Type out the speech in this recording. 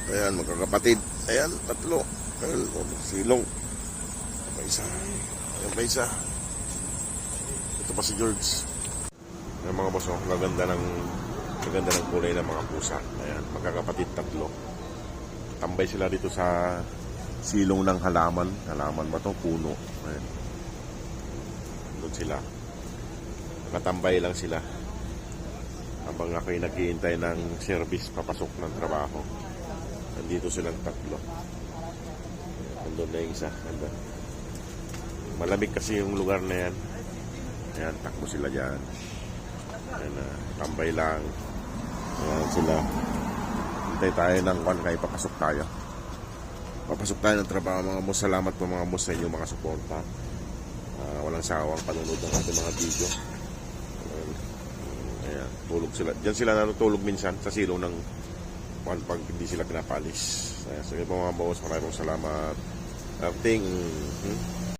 Ayan, magkakapatid. Ayan, tatlo. Ayan, silong. Pa isa. Ayan pa isa. Ito pa si George. Ayan mga boss, oh, maganda ng kulay ng mga pusa. Ayan, magkakapatid tatlo. Tambay sila dito sa silong ng halaman. Halaman ba ito? Puno. Ayan. Doon sila. Nakatambay lang sila. Habang ako'y naghihintay ng service papasok ng trabaho. Nandito silang tatlo. Nandun na yung isa. Nandun. Malamig kasi yung lugar na yan. Ayan, takbo sila dyan. Ayan, tambay lang. Ayan sila. Hintay tayo ng kwan kayo, papasok tayo. Papasok tayo ng trabaho mga boss. Salamat po mga boss sa inyo mga suporta. Walang sawang panunod ng ating mga video. Ayan, tulog sila. Diyan sila natutulog minsan sa silong ng kwan pag hindi sila pinapalis. Ayan, sige po mga boss, maraming salamat. Acting.